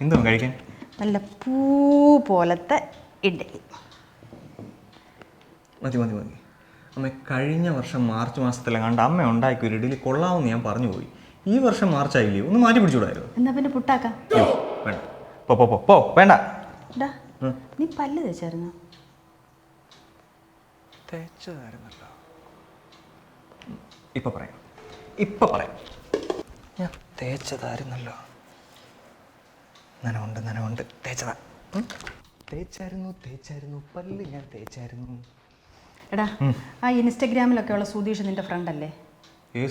എന്തോ കഴിക്കാൻ? നല്ല പൂ പോലത്തെ ഇഡ്ഡലി. മതി മതി മതി. അമ്മ കഴിഞ്ഞ വർഷം മാർച്ച് മാസത്തിലെങ്ങാണ്ട് അമ്മ ഉണ്ടാക്കിയ ഒരു ഇഡ്ഡലി കൊള്ളാമെന്ന് ഞാൻ പറഞ്ഞു പോയി. ഈ വർഷം മാർച്ച് ആയില്ലേ, ഒന്ന് മാറ്റി പിടിച്ചുകൂടായിരുന്നു? എന്നാ പിന്നെ പുട്ടാക്കാം. വേണ്ട, പോ പോ പോ പോ വേണ്ട. നീ പല്ല് തേച്ചായിരുന്നോ? തേച്ചതായിരുന്നല്ലോ. ഇപ്പൊ പറയാം. ഞാൻ തേച്ചതായിരുന്നല്ലോ. നനവുണ്ട് തേച്ചതാ. തേച്ചായിരുന്നു പല്ല് ഞാൻ തേച്ചായിരുന്നു. എടാ, ആ ഇൻസ്റ്റഗ്രാമിലൊക്കെ ഉള്ള സുധീഷ് നിന്റെ ഫ്രണ്ട് അല്ലേ?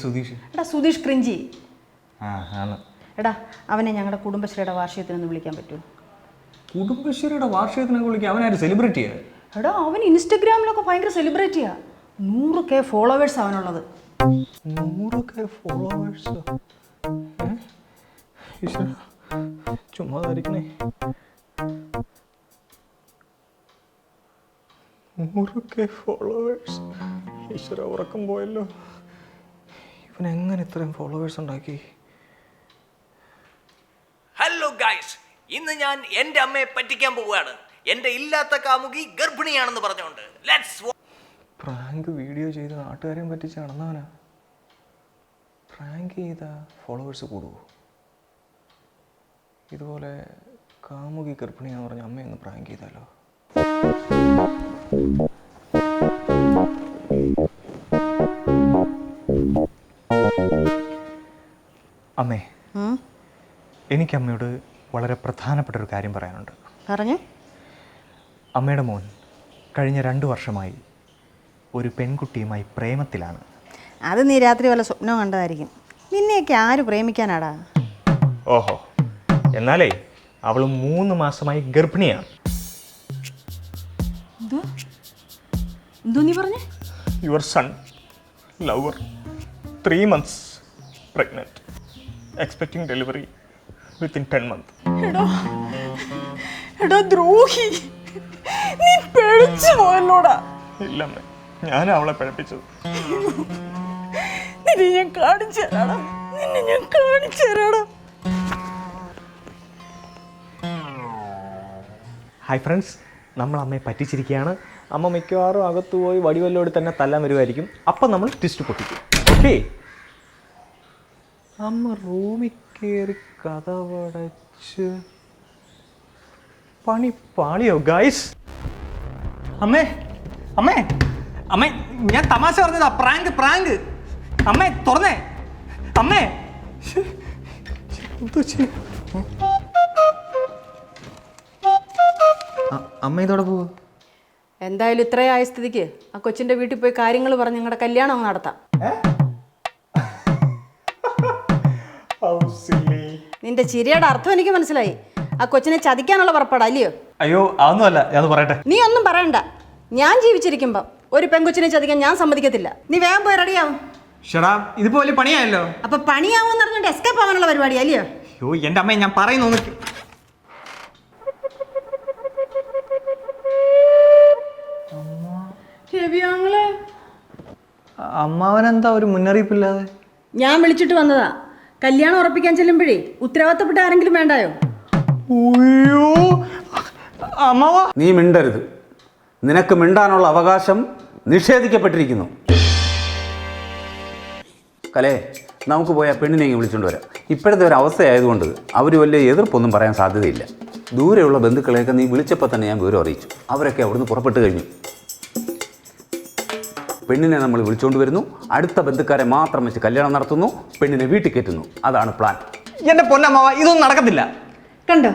സുധീഷ്? എടാ സുധീഷ് ക്രിഞ്ചി. ആണ്. എടാ അവനെ ഞങ്ങളുടെ കുടുംബശ്രീയുടെ വാർഷികത്തിനൊന്ന് വിളിക്കാൻ പറ്റുമോ? കുടുംബശ്രീയുടെ വാർഷികത്തിനൊക്കെ വിളിക്കുക? അവനാര് സെലിബ്രിറ്റിയാ? എടാ അവൻ ഇൻസ്റ്റഗ്രാമിലൊക്കെ ഭയങ്കര സെലിബ്രിറ്റിയാ. 100K followers അവനുള്ളത്. 100K ഫോളോവേഴ്സോ? ചുമ്മാതായിരിക്കണേ. 100K followers. ഈശ്വര, ഉറക്കം പോയല്ലോ. ഇവനെങ്ങനെ ഇത്രയും ഫോളോവേഴ്സ് ഉണ്ടാക്കി? ഹലോ ഗൈസ്, ഇന്ന് ഞാൻ എൻ്റെ അമ്മയെ പറ്റിക്കാൻ പോവുകയാണ്. എൻ്റെ ഇല്ലാത്ത കാമുകി ഗർഭിണിയാണെന്ന് പറഞ്ഞുകൊണ്ട്. ലെറ്റ്സ് പ്രാങ്ക് വീഡിയോ ചെയ്ത് നാട്ടുകാരെയും പറ്റിച്ച് നടന്നവനാ. പ്രാങ്ക് ചെയ്ത ഫോളോവേഴ്സ് കൂടുവോ? ഇതുപോലെ കാമുകി ഗർഭിണിയാന്ന് പറഞ്ഞ അമ്മയൊന്ന് പ്രാങ്ക് ചെയ്താലോ? അമ്മേ, എനിക്ക് അമ്മയോട് വളരെ പ്രധാനപ്പെട്ട ഒരു കാര്യം പറയാനുണ്ട്. പറഞ്ഞു. അമ്മയുടെ മോൻ കഴിഞ്ഞ 2 വർഷമായി ഒരു പെൺകുട്ടിയുമായി പ്രേമത്തിലാണ്. അത് നീ രാത്രി വല്ല സ്വപ്നം കണ്ടതായിരിക്കും. നിന്നെയൊക്കെ ആര് പ്രേമിക്കാനാടാ? ഓഹോ, എന്നാലേ അവൾ 3 മാസമായി ഗർഭിണിയാണ്. എന്തോ നീ പറഞ്ഞേ? Your sun lover 3 months pregnant, expecting delivery within 10 months. എടാ ദ്രോഹി, നീ പേടിച്ചു പോയല്ലോടാ. ഇല്ലമ്മേ, ഞാൻ അവളെ പഴപ്പിച്ചത്. നിന്നെ ഞാൻ കാണിച്ചു തരാടാ. ഹായ് ഫ്രണ്ട്സ്, നമ്മൾ അമ്മയെ പറ്റിച്ചിരിക്കുകയാണ്. അമ്മ മിക്കവാറും അകത്ത് പോയി വടിവല്ലോട് തന്നെ തല്ലാൻ വരുമായിരിക്കും. അപ്പം നമ്മൾ ട്വിസ്റ്റ് പൊട്ടിക്കും. ഓക്കെ? അമ്മ റൂമിൽ കയറി കഥവടച്ച് പണി പാളിയോ ഗായ്സ്? അമ്മേ അമ്മേ അമ്മേ, ഞാൻ തമാശ പറഞ്ഞതാ. പ്രാങ്ക്. അമ്മേ തുറന്നേ. അമ്മേ, അമ്മ ഇതോടെ പോവോ? എന്തായാലും ഇത്രയായ സ്ഥിതിക്ക് ആ കൊച്ചിന്റെ വീട്ടിൽ പോയി കാര്യങ്ങൾ പറഞ്ഞ് ഞങ്ങളുടെ കല്യാണം അങ്ങ് നടത്താം. നിന്റെ ചിരിയുടെ അർത്ഥം എനിക്ക് മനസ്സിലായി. ആ കൊച്ചിനെ ചതിക്കാനുള്ള പുറപ്പാടാ അല്ലയോ? അയ്യോ, അതൊന്നുമല്ല. ഞാൻ പറയട്ടെ. നീ ഒന്നും പറയണ്ട. ഞാൻ ജീവിച്ചിരിക്കുമ്പോ ഒരു പെൺകൊച്ചിനെ ചതിക്കാൻ ഞാൻ സമ്മതിക്കത്തില്ല. നീ വേഗം പോയി റെഡിയാവും. ഇതിപ്പോ വലിയ പണിയായല്ലോ. അപ്പൊ പണിയാവൂന്ന് പറഞ്ഞിട്ട് എസ്കേപ്പ് ആവാനുള്ള പരിപാടി അല്ലയോ? അയ്യോ, എന്റെ അമ്മ, ഞാൻ പറയുന്നു. അമ്മാവനെന്താ ഒരു മുന്നറിയിപ്പില്ലാതെ? ഞാൻ വിളിച്ചിട്ട് വന്നതാ. കല്യാണം ഉറപ്പിക്കാൻ ചെല്ലുമ്പോഴേ ഉത്തരവാദിത്തപ്പെട്ട ആരെങ്കിലും വേണ്ടായോ? അമ്മാവ, നീ മിണ്ടരുത്. നിനക്ക് മിണ്ടാനുള്ള അവകാശം നിഷേധിക്കപ്പെട്ടിരിക്കുന്നു. കലേ, നമുക്ക് പോയി ആ പെണ്ണിനെ വിളിച്ചുകൊണ്ട് വരാം. ഇപ്പോഴത്തെ ഒരു അവസ്ഥയായതുകൊണ്ട് അവർ വലിയ എതിർപ്പൊന്നും പറയാൻ സാധ്യതയില്ല. ദൂരെയുള്ള ബന്ധുക്കളെയൊക്കെ നീ വിളിച്ചപ്പോൾ തന്നെ ഞാൻ വിവരം അറിയിച്ചു. അവരൊക്കെ അവിടുന്ന് പുറപ്പെട്ട് കഴിഞ്ഞു. പെണ്ണിനെ നമ്മൾ വിളിച്ചുകൊണ്ട് വരുന്നു, അടുത്ത ബന്ധുക്കാരെ മാത്രം വെച്ച് കല്യാണം നടത്തുന്നു, പെണ്ണിനെ വീട്ടിൽ കയറ്റുന്നു. അതാണ് പ്ലാൻ. എന്റെ പൊന്നമ്മാവ, ഇതൊന്നും നടക്കത്തില്ല. കണ്ടോ,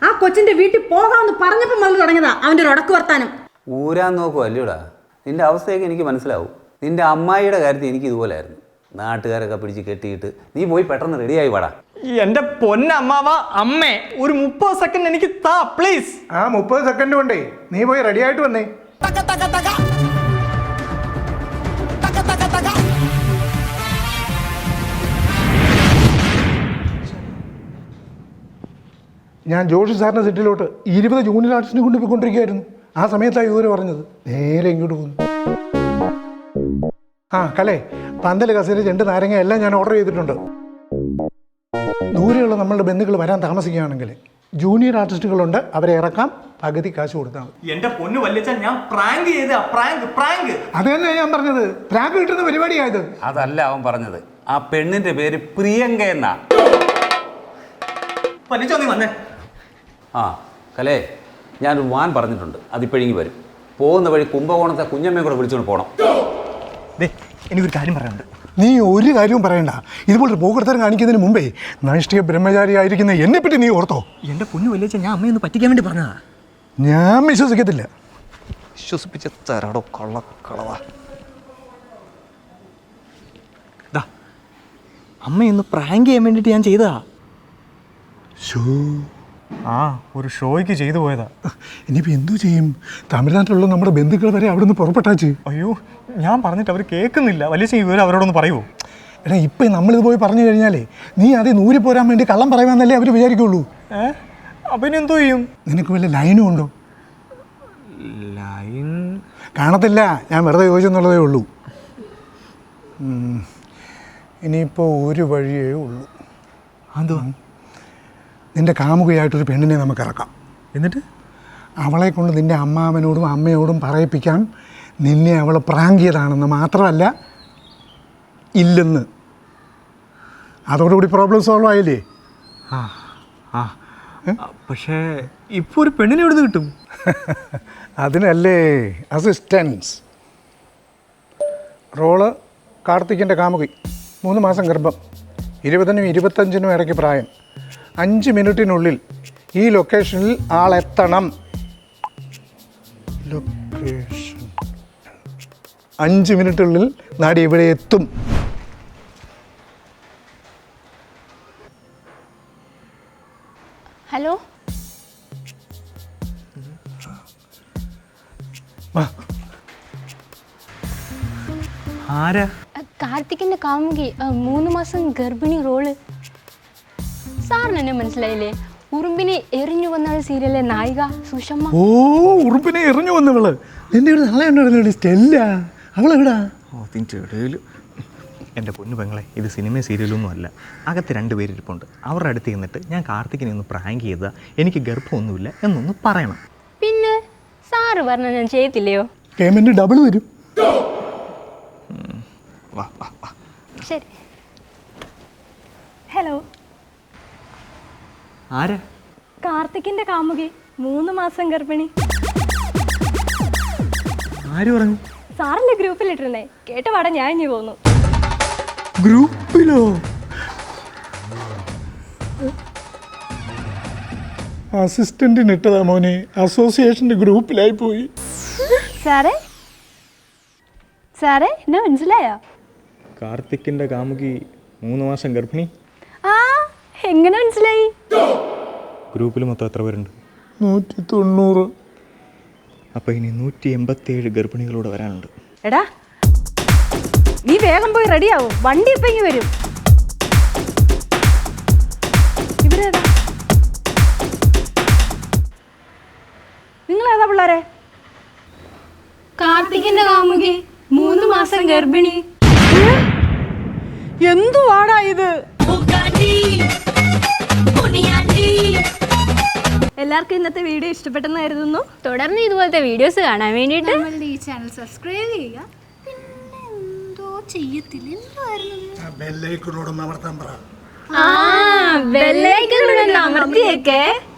ആ കൊച്ചിന്റെ വീട്ടിൽ പോകാമെന്ന് പറഞ്ഞപ്പോൾ മുതൽ തുടങ്ങിയതാ അവന്റെ ഒരു ഉടക്ക് വർത്താനം. ഊരാൻ നോക്കുക അല്ലയോടാ. നിന്റെ അവസ്ഥയൊക്കെ എനിക്ക് മനസ്സിലാവും. നിന്റെ അമ്മായിയുടെ കാര്യത്തിൽ എനിക്ക് ഇതുപോലെയായിരുന്നു. നാട്ടുകാരൊക്കെ പിടിച്ച് കെട്ടിയിട്ട് നീ പോയി പെട്ടെന്ന് റെഡിയായി വാടാ. എന്റെ പൊന്നമ്മാവ, അമ്മേ, ഒരു 30 സെക്കൻഡ് എനിക്ക് താ പ്ലീസ്. ആ 30 സെക്കൻഡ് കൊണ്ടേ നീ പോയി റെഡി ആയിട്ട് വന്നേ. ഞാൻ ജോഷി സാറിൻ്റെ സെറ്റിലോട്ട് 20 ജൂനിയർ ആർട്ടിസ്റ്റിനെ കൊണ്ട് പോയിക്കൊണ്ടിരിക്കുകയായിരുന്നു. ആ സമയത്താണ് ഇവര് പറഞ്ഞത്. നേരെ ഇങ്ങോട്ട് പോകുന്നു. ആ കലേ, പന്തൽ, കസേര, ചെണ്ട്, നാരങ്ങ എല്ലാം ഞാൻ ഓർഡർ ചെയ്തിട്ടുണ്ട്. ദൂരെയുള്ള നമ്മളുടെ ബന്ധുക്കൾ വരാൻ താമസിക്കുകയാണെങ്കിൽ ജൂനിയർ ആർട്ടിസ്റ്റുകളുണ്ട്, അവരെ ഇറക്കാം, പകുതി കാശ് കൊടുത്താൽ മതി. എന്റെ പൊന്നു വല്യച്ഛ, ഞാൻ പ്രാങ്ക് ചെയ്ത പ്രാങ്ക്. അത് തന്നെ ഞാൻ പറഞ്ഞത്, പ്രാങ്ക് കിട്ടുന്ന പരിപാടിയായത്. അതല്ല അവൻ പറഞ്ഞത്. ആ പെണ്ണിന്റെ പേര് പ്രിയങ്ക എന്നാ. വല്യച്ഛ നീ വന്നേ. ആ കലേ, ഞാനൊരു വാൻ പറഞ്ഞിട്ടുണ്ട്, അതിപ്പോഴെങ്കിൽ വരും. പോകുന്ന വഴി കുംഭകോണത്തെ കുഞ്ഞമ്മയും കൂടെ വിളിച്ചുകൊണ്ട് പോകണം. എനിക്കൊരു കാര്യം പറയാനുണ്ട്. നീ ഒരു കാര്യവും പറയണ്ട. ഇതുപോലൊരു പോകൃത്തരം കാണിക്കുന്നതിന് മുമ്പേ നൈഷ്ഠിക ബ്രഹ്മചാരി ആയിരിക്കുന്ന എന്നെപ്പറ്റി നീ ഓർത്തോ? എന്റെ പൊന്നു വല്യച്ഛ, ഞാൻ അമ്മയൊന്ന് പറ്റിക്കാൻ വേണ്ടി പറഞ്ഞതാ. ഞാൻ വിശ്വസിക്കത്തില്ല. വിശ്വസിപ്പിച്ച തരാടോ കളവാ. അമ്മയൊന്ന് പ്രാങ്ക് ചെയ്യാൻ വേണ്ടിയിട്ട് ഞാൻ ചെയ്തതാ. ഒരു ഷോയ്ക്ക് ചെയ്തു പോയതാ. ഇനിയിപ്പോൾ എന്തു ചെയ്യും? തമിഴ്നാട്ടിലുള്ള നമ്മുടെ ബന്ധുക്കൾ വരെ അവിടെ നിന്ന് പുറപ്പെട്ടാച്ച്. അയ്യോ, ഞാൻ പറഞ്ഞിട്ട് അവർ കേൾക്കുന്നില്ല. വലിയ വിവരം അവരോടൊന്ന് പറയുമോ? എടാ, ഇപ്പം നമ്മളിത് പോയി പറഞ്ഞു കഴിഞ്ഞാലേ നീ അത് നൂരി പോരാൻ വേണ്ടി കള്ളം പറയുമെന്നല്ലേ അവർ വിചാരിക്കുള്ളൂ. അപ്പം ഇനി എന്തോ ചെയ്യും? നിനക്ക് വല്ല ലൈനും ഉണ്ടോ? ലൈൻ കാണത്തില്ല, ഞാൻ വെറുതെ ചോദിച്ചെന്നുള്ളതേ ഉള്ളൂ. ഇനിയിപ്പോൾ ഒരു വഴിയേ ഉള്ളൂ. അതോ? നിൻ്റെ കാമുകയായിട്ടൊരു പെണ്ണിനെ നമുക്ക് ഇറക്കാം. എന്നിട്ട് അവളെ കൊണ്ട് നിൻ്റെ അമ്മാവനോടും അമ്മയോടും പറയിപ്പിക്കാം നിന്നെ അവൾ പ്രാങ്കിയതാണെന്ന്. മാത്രമല്ല ഇല്ലെന്ന്. അതോടുകൂടി പ്രോബ്ലം സോൾവ് ആയില്ലേ? പക്ഷേ ഇപ്പോൾ ഒരു പെണ്ണിനെ എവിടെ നിന്ന് കിട്ടും? അതിനല്ലേ അസിസ്റ്റൻസ്. റോള് കാർത്തിക്കിൻ്റെ കാമുകി, 3 മാസം ഗർഭം, 20-നും 25-നും ഇടയ്ക്ക് പ്രായം, 5 മിനിറ്റിനുള്ളിൽ ഈ ലൊക്കേഷനിൽ ആളെത്തണം. ലൊക്കേഷൻ 5 മിനിറ്റിനുള്ളിൽ നാടി ഇവിടെ എത്തും. ഹലോ, ആരാ? കാർത്തിക്കിന്റെ കാമുകി, 3 മാസം ഗർഭിണി റോള്. സാറിന് എന്നെ മനസ്സിലായില്ലേ? ഉറുമ്പിനെ എറിഞ്ഞു വന്ന സീരിയലിലെ നായിക സുഷമ്മ. ഓ, ഉറുപ്പിനെ എറിഞ്ഞു വന്നവള്. നിന്റെ ഒരു നാളെ ഉണ്ടായിരുന്നോ സ്റ്റെല്ല? അവളെവിടാ? അതിൻ്റെ ഇടയിൽ എൻ്റെ പൊന്നു പെങ്ങളെ, ഇത് സിനിമ സീരിയലൊന്നും അല്ല. അകത്ത് 2 പേരിരിപ്പുണ്ട്. അവരുടെ അടുത്ത് ചെന്നിട്ട് ഞാൻ കാർത്തികിനെ ഒന്ന് പ്രാങ്ക് ചെയ്താൽ എനിക്ക് ഗർഭമൊന്നുമില്ല എന്നൊന്ന് പറയണം. പിന്നെ സാറ് പറഞ്ഞ ഞാൻ ചെയ്യത്തില്ലയോ? പേയ്മെന്റ് ഡബിൾ വരും. വാ. ശരി. ഹലോ, ആരാ? കാർത്തിക്കിന്റെ കാമുകി, 3 മാസം ഗർഭിണി. ആര് പറഞ്ഞു? സാറിന്റെ ഗ്രൂപ്പിലിട്ടിരുന്നേ, കേട്ട പാടെ ഞാൻ ഇനി പോന്നു. ഗ്രൂപ്പിലോ? അസിസ്റ്റന്റിന് ഇട്ടതാ മോനെ, അസോസിയേഷന്റെ ഗ്രൂപ്പിലായി പോയി. സാറേ എന്നെ മനസ്സിലായോ? കാർത്തിക്കിൻ്റെ കാമുകി 3 മാസം ഗർഭിണി. ആ, എങ്ങനെ മനസ്സിലായി? ഗ്രൂപ്പിൽ മൊത്തം എത്ര പേരുണ്ട്? 190. അപ്പോൾ ഇനി 187 ഗർഭിണികളോട് വരാനുണ്ട്. എടാ, നീ വേഗം പോയി റെഡിയാവും, വണ്ടി ഇപ്പം ഇങ്ങ് വരും. ഇവരേതാ? നിങ്ങളേതാ പിള്ളേരെ? കാർത്തികിന്റെ കാമുകി, 3 മാസം ഗർഭിണി. എന്തുവാടാ ഇത്? എല്ലാവർക്കും ഇന്നത്തെ വീഡിയോ ഇഷ്ടപ്പെട്ടെന്ന് കരുതുന്നു. തുടർന്ന് ഇതുപോലത്തെ വീഡിയോസ് കാണാൻ വേണ്ടിയിട്ട് നമ്മളുടെ ഈ ചാനൽ സബ്സ്ക്രൈബ് ചെയ്യുക. പിന്നെ എന്തോ ചെയ്യത്തില്ല, എന്തുവായിരുന്നു? ബെല്ലൈക്കണോടൊന്ന് അമർത്താൻ പറ. ബെല്ലൈക്കൺ അമർത്തിയേക്കേ.